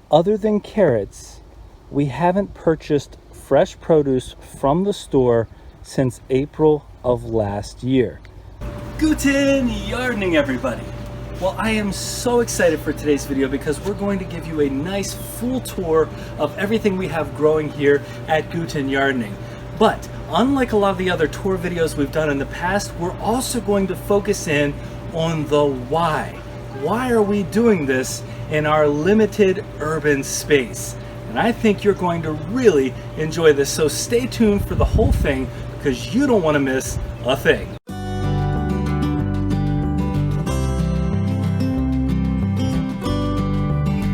Other than carrots, we haven't purchased fresh produce from the store since April of last year. Guten Yardening, everybody! Well, I am so excited for today's video because we're going to give you a nice full tour of everything we have growing here at Guten Yardening. But unlike a lot of the other tour videos we've done in the past, we're also going to focus in on the why. Why are we doing this in our limited urban space? And I think you're going to really enjoy this, so stay tuned for the whole thing because you don't want to miss a thing.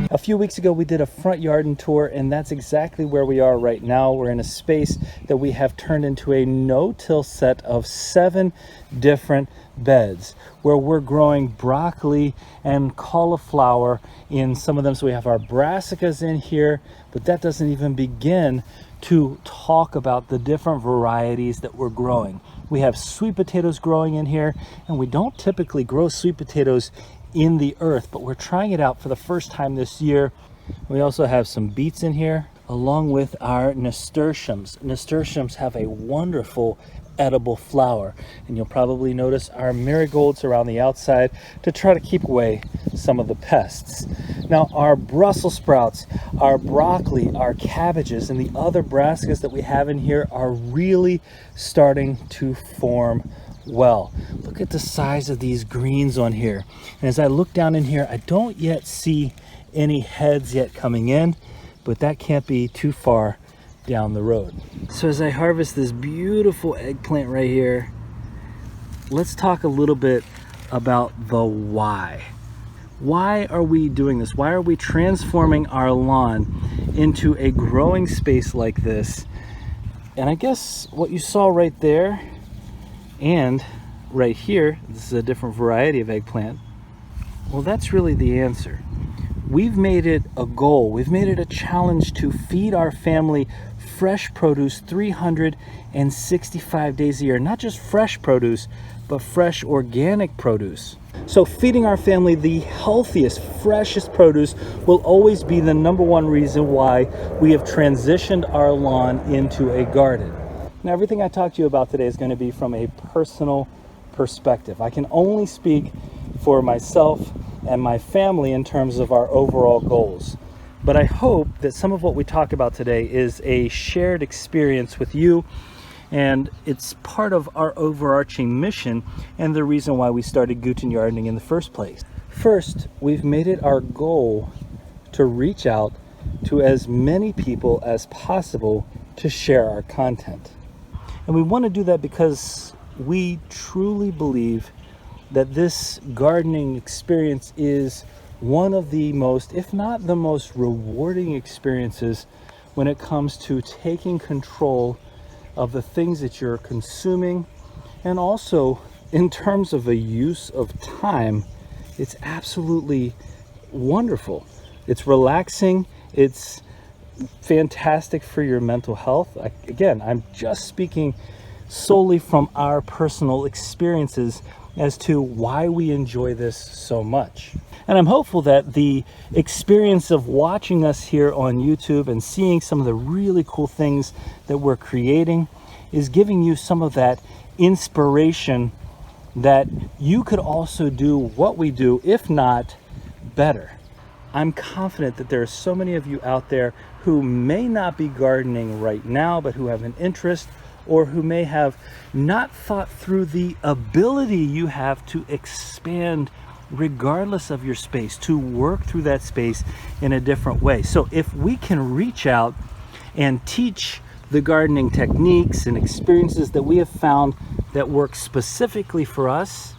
A few weeks ago we did a front garden tour, and that's exactly where we are right now. We're in a space that we have turned into a no-till set of 7 different beds where we're growing broccoli and cauliflower in some of them. So we have our brassicas in here, but that doesn't even begin to talk about the different varieties that we're growing. We have sweet potatoes growing in here, and we don't typically grow sweet potatoes in the earth, but we're trying it out for the first time this year. We also have some beets in here, along with our nasturtiums. Nasturtiums have a wonderful edible flower, and you'll probably notice our marigolds around the outside to try to keep away some of the pests. Now, our Brussels sprouts, our broccoli, our cabbages, and the other brassicas that we have in here are really starting to form well. Look at the size of these greens on here. And as I look down in here, I don't yet see any heads yet coming in, but that can't be too far down the road. So as I harvest this beautiful eggplant right here, let's talk a little bit about the why. Why are we doing this? Why are we transforming our lawn into a growing space like this? And I guess what you saw right there and right here, this is a different variety of eggplant. Well, that's really the answer. We've made it a goal, we've made it a challenge to feed our family fresh produce 365 days a year. Not just fresh produce, but fresh organic produce. So feeding our family the healthiest, freshest produce will always be the #1 reason why we have transitioned our lawn into a garden. Now, everything I talk to you about today is going to be from a personal perspective. I can only speak for myself and my family in terms of our overall goals. But I hope that some of what we talk about today is a shared experience with you, and it's part of our overarching mission and the reason why we started Guten Yardening in the first place. First, we've made it our goal to reach out to as many people as possible to share our content. And we want to do that because we truly believe that this gardening experience is one of the most, if not the most rewarding experiences when it comes to taking control of the things that you're consuming. And also in terms of a use of time, it's absolutely wonderful. It's relaxing. It's fantastic for your mental health. Again, I'm just speaking solely from our personal experiences as to why we enjoy this so much. And I'm hopeful that the experience of watching us here on YouTube and seeing some of the really cool things that we're creating is giving you some of that inspiration that you could also do what we do, if not better. I'm confident that there are so many of you out there who may not be gardening right now, but who have an interest, or who may have not thought through the ability you have to expand regardless of your space, to work through that space in a different way. So if we can reach out and teach the gardening techniques and experiences that we have found that work specifically for us,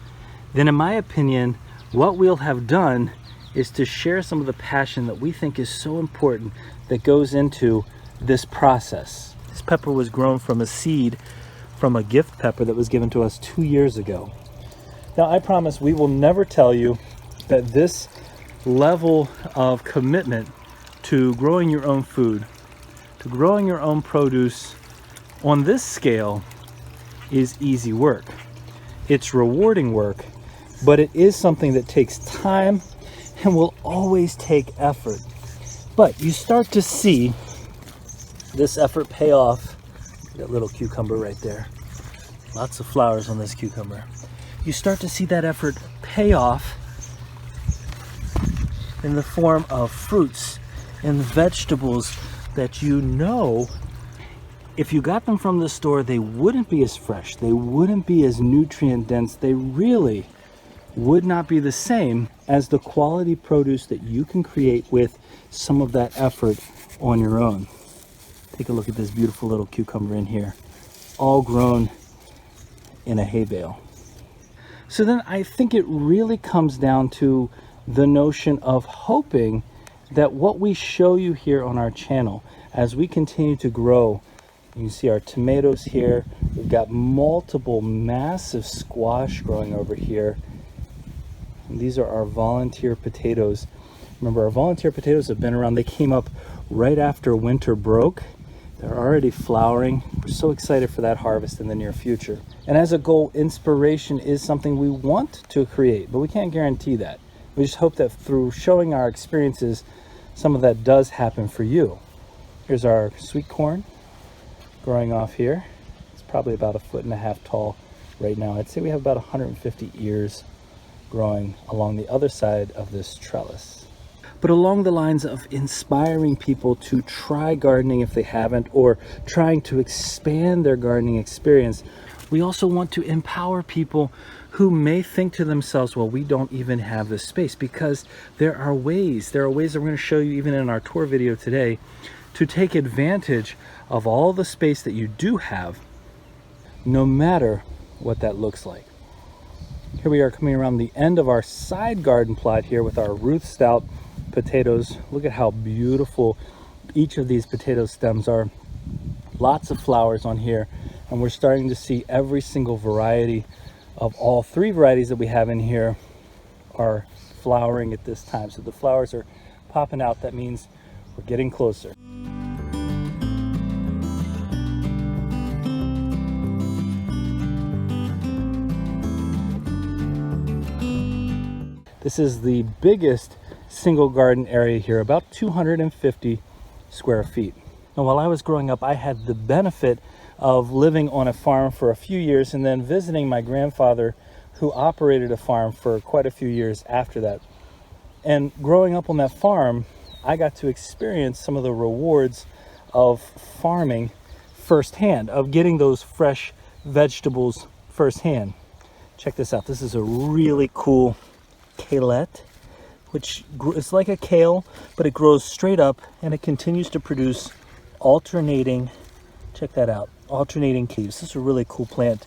then in my opinion, what we'll have done is to share some of the passion that we think is so important that goes into this process. This pepper was grown from a seed from a gift pepper that was given to us 2 years ago. Now, I promise we will never tell you that this level of commitment to growing your own food, to growing your own produce on this scale is easy work. It's rewarding work, but it is something that takes time and will always take effort. But you start to see this effort pay off. That little cucumber right there. Lots of flowers on this cucumber. You start to see that effort pay off in the form of fruits and vegetables that you know, if you got them from the store, they wouldn't be as fresh, they wouldn't be as nutrient dense, they really would not be the same as the quality produce that you can create with some of that effort on your own. Take a look at this beautiful little cucumber in here, all grown in a hay bale. So then I think it really comes down to the notion of hoping that what we show you here on our channel as we continue to grow, you can see our tomatoes here, we've got multiple massive squash growing over here. And these are our volunteer potatoes. Remember, our volunteer potatoes have been around. They came up right after winter broke. They're already flowering. We're so excited for that harvest in the near future. And as a goal, inspiration is something we want to create, but we can't guarantee that. We just hope that through showing our experiences, some of that does happen for you. Here's our sweet corn growing off here. It's probably about 1.5 feet tall right now. I'd say we have about 150 ears growing along the other side of this trellis. But along the lines of inspiring people to try gardening if they haven't, or trying to expand their gardening experience, we also want to empower people who may think to themselves, well, we don't even have the space, because there are ways that we're going to show you even in our tour video today to take advantage of all the space that you do have, no matter what that looks like. Here we are coming around the end of our side garden plot here with our Ruth Stout potatoes. Look at how beautiful each of these potato stems are. Lots of flowers on here, and we're starting to see every single variety of all 3 varieties that we have in here are flowering at this time. So the flowers are popping out. That means we're getting closer. This is the biggest single garden area here, about 250 square feet. Now, while I was growing up, I had the benefit of living on a farm for a few years and then visiting my grandfather, who operated a farm for quite a few years after that. And growing up on that farm, I got to experience some of the rewards of farming firsthand, of getting those fresh vegetables firsthand. Check this out. This is a really cool kaleette, which is like a kale, but it grows straight up and it continues to produce alternating, check that out, alternating leaves. This is a really cool plant.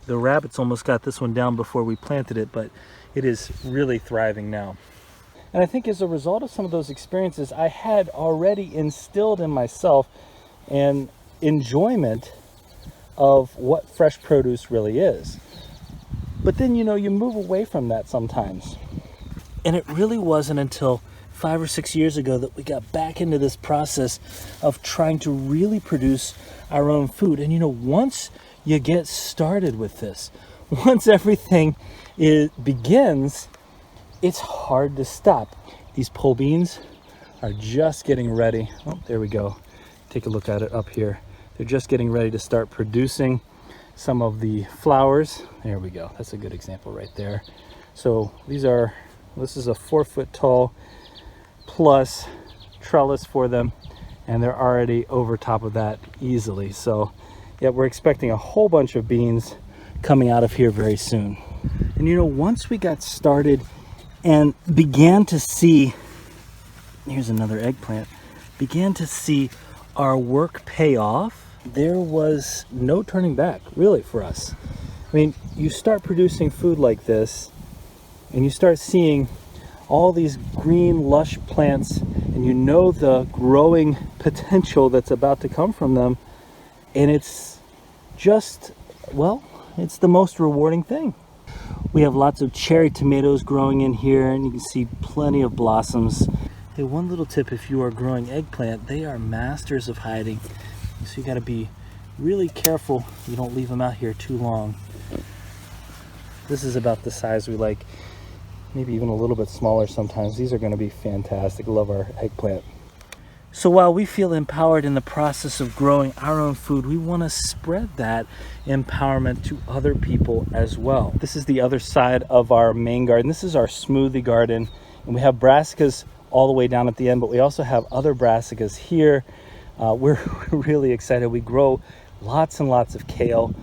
The rabbits almost got this one down before we planted it, but it is really thriving now. And I think as a result of some of those experiences, I had already instilled in myself an enjoyment of what fresh produce really is. But then, you know, you move away from that sometimes. And it really wasn't until 5 or 6 years ago that we got back into this process of trying to really produce our own food. And you know, once you get started with this, once everything begins, it's hard to stop. These pole beans are just getting ready. Oh, there we go. Take a look at it up here. They're just getting ready to start producing some of the flowers. There we go. That's a good example right there. So this is a 4 foot tall plus trellis for them, and they're already over top of that easily. So yeah, we're expecting a whole bunch of beans coming out of here very soon. And you know, once we got started and began to see, here's another eggplant, began to see our work pay off, there was no turning back, really, for us. I mean, you start producing food like this, and you start seeing all these green, lush plants, and you know the growing potential that's about to come from them, and it's just, well, it's the most rewarding thing. We have lots of cherry tomatoes growing in here, and you can see plenty of blossoms. Hey, one little tip, if you are growing eggplant, they are masters of hiding. So you got to be really careful you don't leave them out here too long. This is about the size we like, maybe even a little bit smaller sometimes. These are going to be fantastic. Love our eggplant. So while we feel empowered in the process of growing our own food, we want to spread that empowerment to other people as well. This is the other side of our main garden. This is our smoothie garden, and we have brassicas all the way down at the end, but we also have other brassicas here. We're really excited. We grow lots and lots of kale.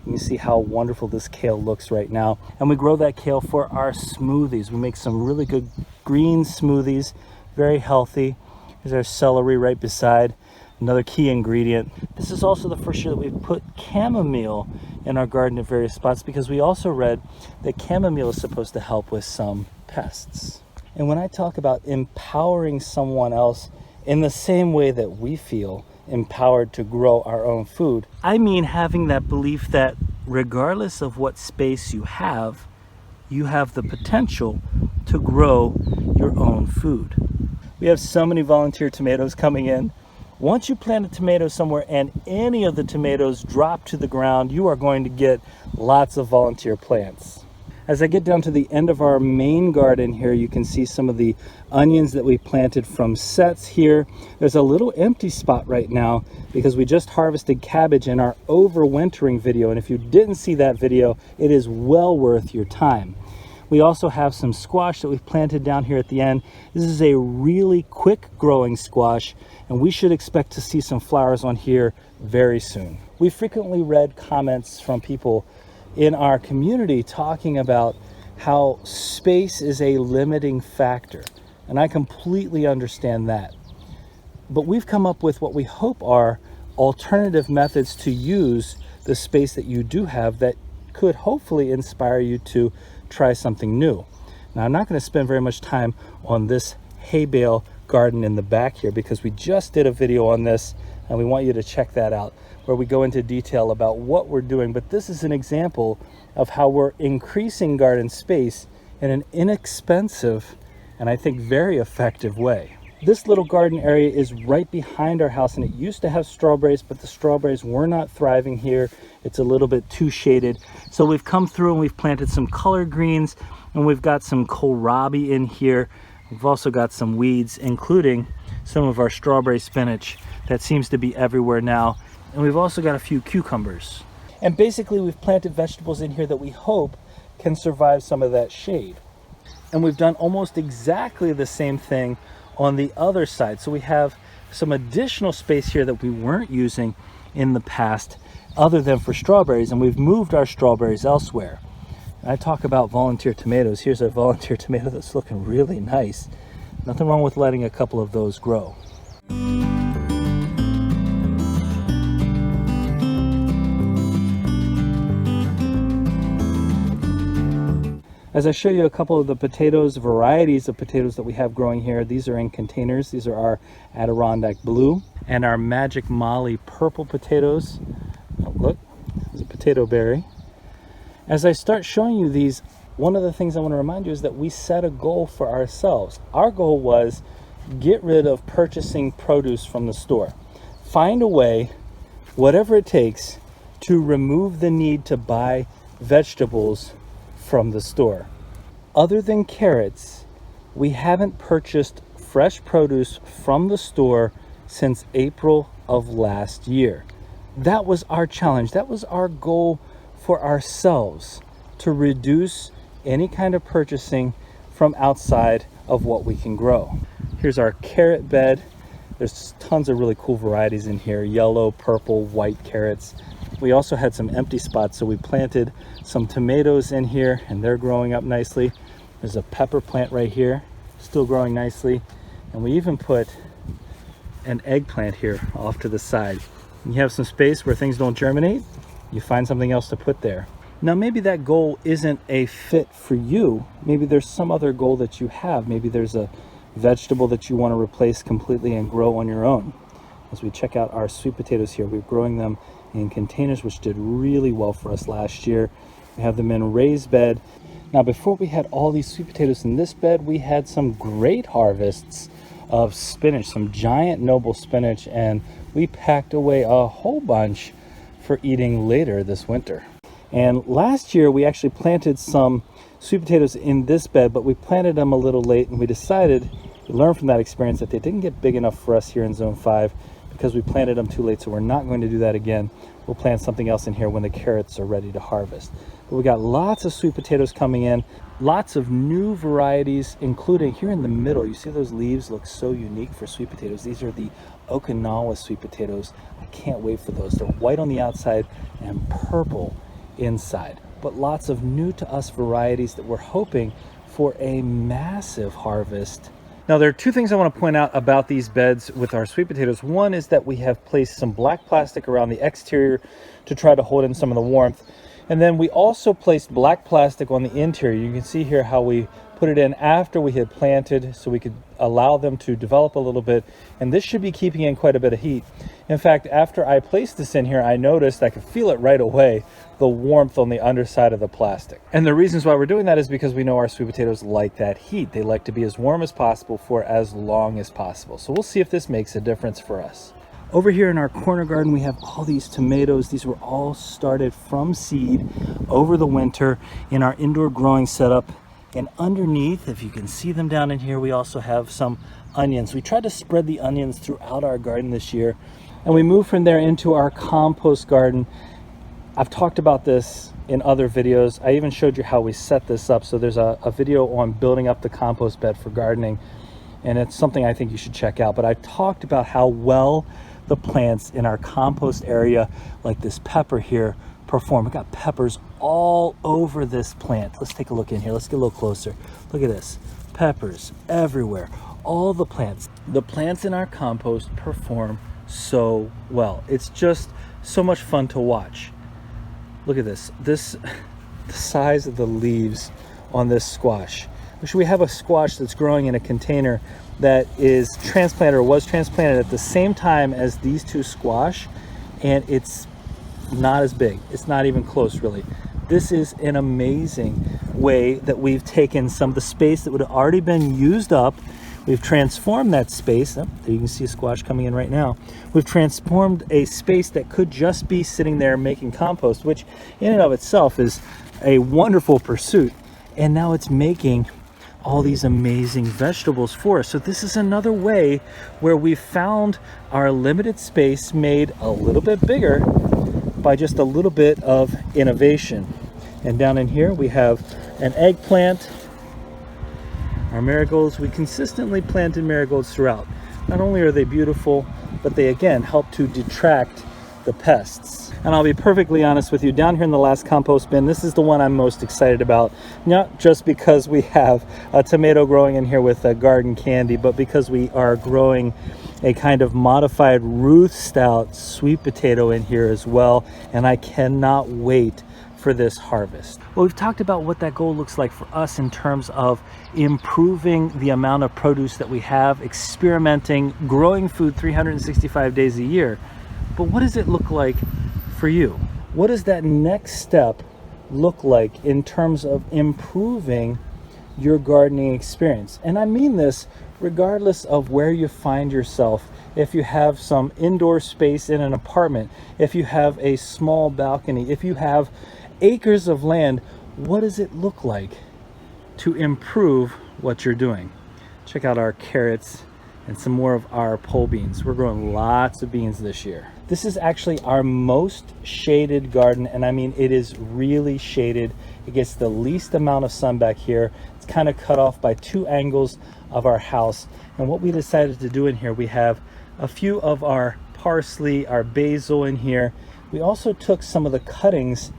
You see how wonderful this kale looks right now. And we grow that kale for our smoothies. We make some really good green smoothies, very healthy. Here's our celery right beside, another key ingredient. This is also the first year that we've put chamomile in our garden at various spots, because we also read that chamomile is supposed to help with some pests. And when I talk about empowering someone else in the same way that we feel empowered to grow our own food, I mean having that belief that regardless of what space you have the potential to grow your own food. We have so many volunteer tomatoes coming in. Once you plant a tomato somewhere and any of the tomatoes drop to the ground, you are going to get lots of volunteer plants. As I get down to the end of our main garden here, you can see some of the onions that we planted from sets here. There's a little empty spot right now because we just harvested cabbage in our overwintering video. And if you didn't see that video, it is well worth your time. We also have some squash that we've planted down here at the end. This is a really quick growing squash, and we should expect to see some flowers on here very soon. We frequently read comments from people in our community talking about how space is a limiting factor, and I completely understand that. But we've come up with what we hope are alternative methods to use the space that you do have that could hopefully inspire you to try something new. Now, I'm not going to spend very much time on this hay bale garden in the back here because we just did a video on this and we want you to check that out, where we go into detail about what we're doing. But this is an example of how we're increasing garden space in an inexpensive and I think very effective way. This little garden area is right behind our house, and it used to have strawberries, but the strawberries were not thriving here. It's a little bit too shaded. So we've come through and we've planted some collard greens, and we've got some kohlrabi in here. We've also got some weeds, including some of our strawberry spinach that seems to be everywhere now. And we've also got a few cucumbers. And basically we've planted vegetables in here that we hope can survive some of that shade. And we've done almost exactly the same thing on the other side. So we have some additional space here that we weren't using in the past other than for strawberries, and we've moved our strawberries elsewhere. And I talk about volunteer tomatoes. Here's a volunteer tomato that's looking really nice. Nothing wrong with letting a couple of those grow. As I show you a couple of the potatoes, varieties of potatoes that we have growing here, these are in containers. These are our Adirondack Blue and our Magic Molly purple potatoes. Oh, look, there's a potato berry. As I start showing you these, one of the things I want to remind you is that we set a goal for ourselves. Our goal was get rid of purchasing produce from the store. Find a way, whatever it takes, to remove the need to buy vegetables from the store. Other than carrots, we haven't purchased fresh produce from the store since April of last year. That was our challenge. That was our goal for ourselves, to reduce any kind of purchasing from outside of what we can grow. Here's our carrot bed. There's tons of really cool varieties in here, yellow, purple, white carrots. We also had some empty spots, so we planted some tomatoes in here and they're growing up nicely. There's a pepper plant right here, still growing nicely. And we even put an eggplant here off to the side. You have some space where things don't germinate, you find something else to put there. Now, maybe that goal isn't a fit for you. Maybe there's some other goal that you have. Maybe there's a vegetable that you want to replace completely and grow on your own. As we check out our sweet potatoes here, we're growing them in containers, which did really well for us last year. We have them in raised bed. Now, before we had all these sweet potatoes in this bed, we had some great harvests of spinach, some giant noble spinach, and we packed away a whole bunch for eating later this winter. And last year we actually planted some sweet potatoes in this bed, but we planted them a little late, and we decided We learned from that experience that they didn't get big enough for us here in zone 5 because we planted them too late, so we're not going to do that again. We'll plant something else in here when the carrots are ready to harvest. But we got lots of sweet potatoes coming in, lots of new varieties, including here in the middle. You see those leaves look so unique for sweet potatoes. These are the Okinawa sweet potatoes. I can't wait for those. They're white on the outside and purple inside. But lots of new to us varieties that we're hoping for a massive harvest. Now, there are two things I want to point out about these beds with our sweet potatoes. One is that we have placed some black plastic around the exterior to try to hold in some of the warmth. And then we also placed black plastic on the interior. You can see here how we put it in after we had planted so we could allow them to develop a little bit. And this should be keeping in quite a bit of heat. In fact, after I placed this in here, I noticed, I could feel it right away, the warmth on the underside of the plastic. And the reasons why we're doing that is because we know our sweet potatoes like that heat. They like to be as warm as possible for as long as possible. So we'll see if this makes a difference for us. Over here in our corner garden, we have all these tomatoes. These were all started from seed over the winter in our indoor growing setup. And underneath, if you can see them down in here, we also have some onions. We tried to spread the onions throughout our garden this year, and we moved from there into our compost garden. I've talked about this in other videos. I even showed you how we set this up. So there's a video on building up the compost bed for gardening, and it's something I think you should check out. But I talked about how well the plants in our compost area, like this pepper here, perform. We got peppers all over this plant. Let's take a look in here. Let's get a little closer. Look at this. Peppers everywhere. All the plants in our compost perform so well. It's just so much fun to watch. Look at this. The size of the leaves on this squash. We have a squash that's growing in a container that is transplanted or was transplanted at the same time as these two squash, and it's not as big. It's not even close, really. This is an amazing way that we've taken some of the space that would have already been used up. We've transformed that space. Oh, there you can see a squash coming in right now. We've transformed a space that could just be sitting there making compost, which in and of itself is a wonderful pursuit. And now it's making all these amazing vegetables for us. So this is another way where we found our limited space made a little bit bigger by just a little bit of innovation. And down in here we have an eggplant, our marigolds. We consistently planted marigolds throughout. Not only are they beautiful, but they again help to detract the pests. And I'll be perfectly honest with you, down here in the last compost bin, this is the one I'm most excited about. Not just because we have a tomato growing in here with a garden candy, but because we are growing a kind of modified Ruth Stout sweet potato in here as well. And I cannot wait for this harvest. Well, we've talked about what that goal looks like for us in terms of improving the amount of produce that we have, experimenting, growing food 365 days a year. But what does it look like for you? What does that next step look like in terms of improving your gardening experience? And I mean this regardless of where you find yourself. If you have some indoor space in an apartment, if you have a small balcony, if you have acres of land, what does it look like to improve what you're doing? Check out our carrots and some more of our pole beans. We're growing lots of beans this year. This is actually our most shaded garden, and I mean it is really shaded. It gets the least amount of sun back here. It's kind of cut off by two angles of our house. And what we decided to do in here, we have a few of our parsley, our basil in here. We also took some of the cuttings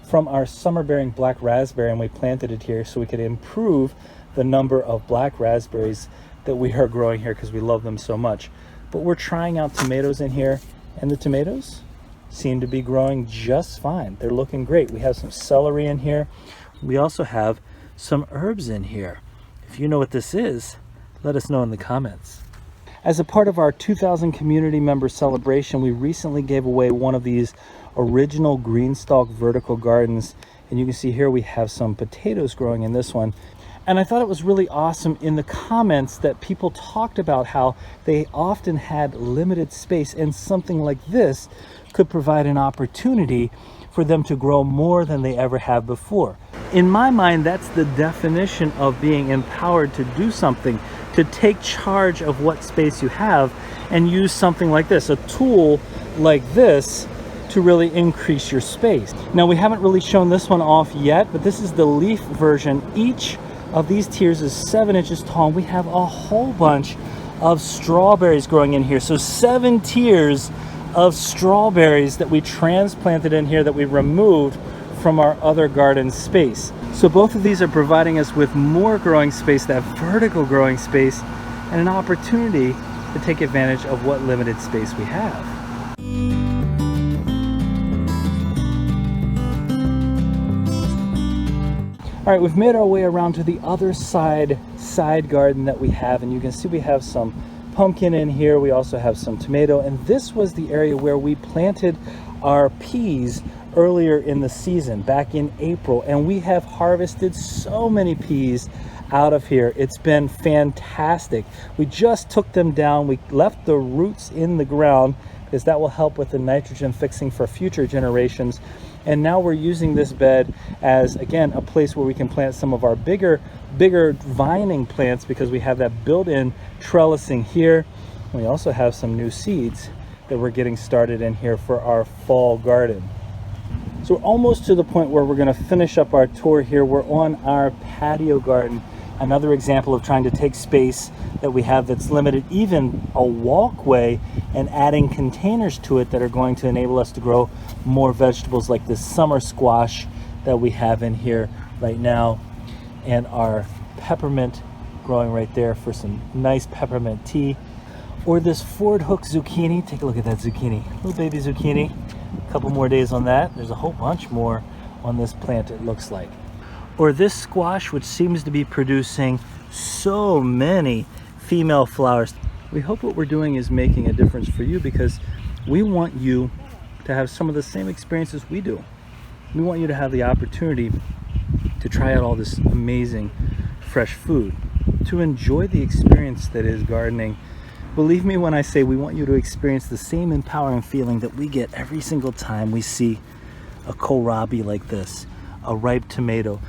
from our summer-bearing black raspberry and we planted it here so we could improve the number of black raspberries that we are growing here because we love them so much. But we're trying out tomatoes in here, and the tomatoes seem to be growing just fine. They're looking great. We have some celery in here. We also have some herbs in here. If you know what this is, let us know in the comments. As a part of our 2000 community member celebration, we recently gave away one of these original green stalk vertical gardens, and you can see here we have some potatoes growing in this one. And I thought it was really awesome in the comments that people talked about how they often had limited space, and something like this could provide an opportunity for them to grow more than they ever have before. In my mind, that's the definition of being empowered to do something, to take charge of what space you have and use something like this, a tool like this, to really increase your space. Now, we haven't really shown this one off yet, but this is the leaf version. Each of these tiers is 7 inches tall, and we have a whole bunch of strawberries growing in here. So 7 tiers of strawberries that we transplanted in here that we removed from our other garden space. So both of these are providing us with more growing space, that vertical growing space, and an opportunity to take advantage of what limited space we have. All right, we've made our way around to the other side garden that we have, and you can see we have some pumpkin in here. We also have some tomato, and this was the area where we planted our peas earlier in the season, back in April, and we have harvested so many peas out of here. It's been fantastic. We just took them down. We left the roots in the ground because that will help with the nitrogen fixing for future generations. And now we're using this bed as, again, a place where we can plant some of our bigger vining plants, because we have that built-in trellising here. We also have some new seeds that we're getting started in here for our fall garden. So we're almost to the point where we're going to finish up our tour here. We're on our patio garden. Another example of trying to take space that we have that's limited, even a walkway, and adding containers to it that are going to enable us to grow more vegetables, like this summer squash that we have in here right now, and our peppermint growing right there for some nice peppermint tea. Or this Ford hook zucchini. Take a look at that zucchini, little baby zucchini. A couple more days on that. There's a whole bunch more on this plant, it looks like. Or this squash, which seems to be producing so many female flowers. We hope what we're doing is making a difference for you, because we want you to have some of the same experiences we do. We want you to have the opportunity to try out all this amazing fresh food, to enjoy the experience that is gardening. Believe me when I say we want you to experience the same empowering feeling that we get every single time we see a kohlrabi like this, a ripe tomato.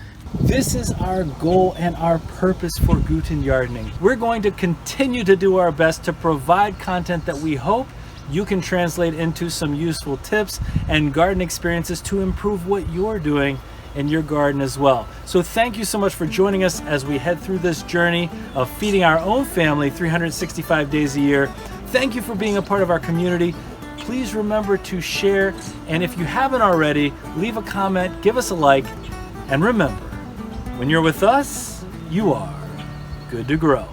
This is our goal and our purpose for Guten Yardening. We're going to continue to do our best to provide content that we hope you can translate into some useful tips and garden experiences to improve what you're doing in your garden as well. So thank you so much for joining us as we head through this journey of feeding our own family 365 days a year. Thank you for being a part of our community. Please remember to share, and if you haven't already, leave a comment, give us a like, and remember, when you're with us, you are good to grow.